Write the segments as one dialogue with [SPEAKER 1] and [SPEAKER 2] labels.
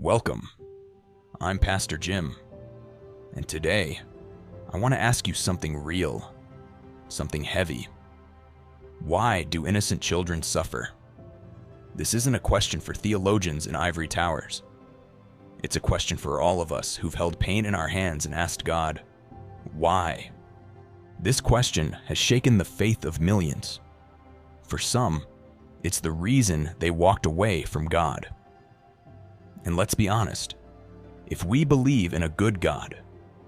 [SPEAKER 1] Welcome. I'm Pastor Jim, and today I want to ask you something real, something heavy. Why do innocent children suffer? This isn't a question for theologians in ivory towers. It's a question for all of us who've held pain in our hands and asked God, why? This question has shaken the faith of millions. For some, it's the reason they walked away from God. And let's be honest, if we believe in a good God,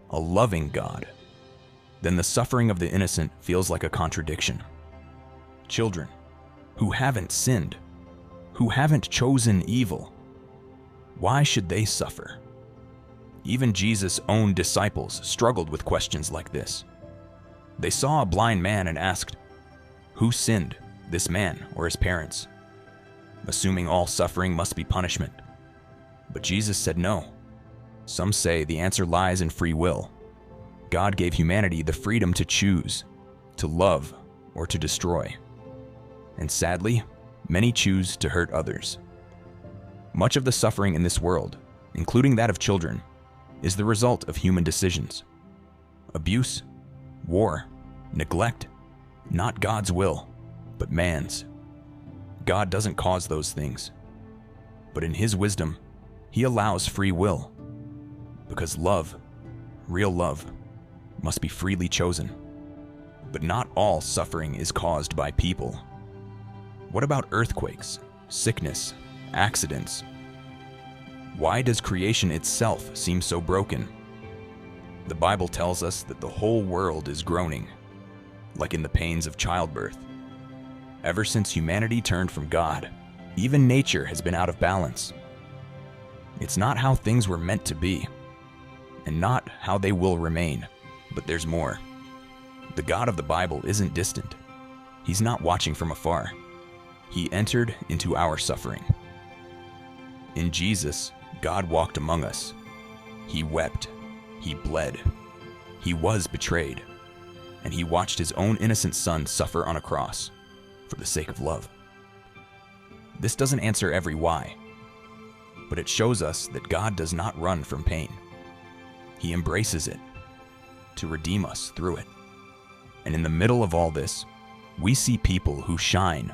[SPEAKER 1] a loving God, then the suffering of the innocent feels like a contradiction. Children who haven't sinned, who haven't chosen evil, why should they suffer? Even Jesus' own disciples struggled with questions like this. They saw a blind man and asked, "Who sinned, this man or his parents?" Assuming all suffering must be punishment. But Jesus said no. Some say the answer lies in free will. God gave humanity the freedom to choose, to love, or to destroy. And sadly, many choose to hurt others. Much of the suffering in this world, including that of children, is the result of human decisions. Abuse, war, neglect, not God's will, but man's. God doesn't cause those things. But in His wisdom, He allows free will. Because love, real love, must be freely chosen. But not all suffering is caused by people. What about earthquakes, sickness, accidents? Why does creation itself seem so broken? The Bible tells us that the whole world is groaning, like in the pains of childbirth. Ever since humanity turned from God, even nature has been out of balance. It's not how things were meant to be, and not how they will remain, but there's more. The God of the Bible isn't distant. He's not watching from afar. He entered into our suffering. In Jesus, God walked among us. He wept. He bled. He was betrayed. And He watched His own innocent Son suffer on a cross for the sake of love. This doesn't answer every why, but it shows us that God does not run from pain. He embraces it to redeem us through it. And in the middle of all this, we see people who shine.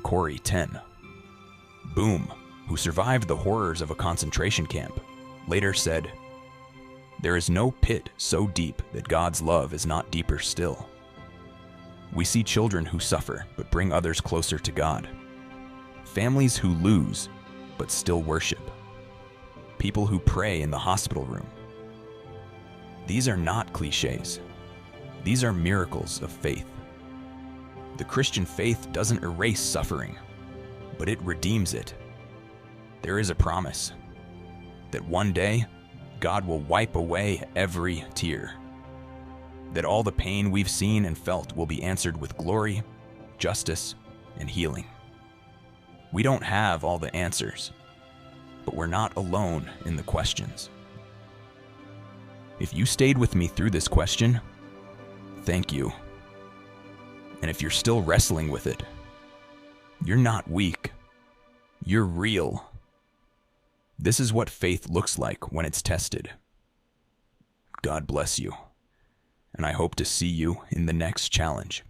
[SPEAKER 1] Corey 10. Boom, who survived the horrors of a concentration camp, later said, "There is no pit so deep that God's love is not deeper still." We see children who suffer but bring others closer to God. Families who lose but still worship. People who pray in the hospital room. These are not cliches. These are miracles of faith. The Christian faith doesn't erase suffering, but it redeems it. There is a promise that one day God will wipe away every tear. That all the pain we've seen and felt will be answered with glory, justice, and healing. We don't have all the answers, but we're not alone in the questions. If you stayed with me through this question, thank you. And if you're still wrestling with it, you're not weak. You're real. This is what faith looks like when it's tested. God bless you, and I hope to see you in the next challenge.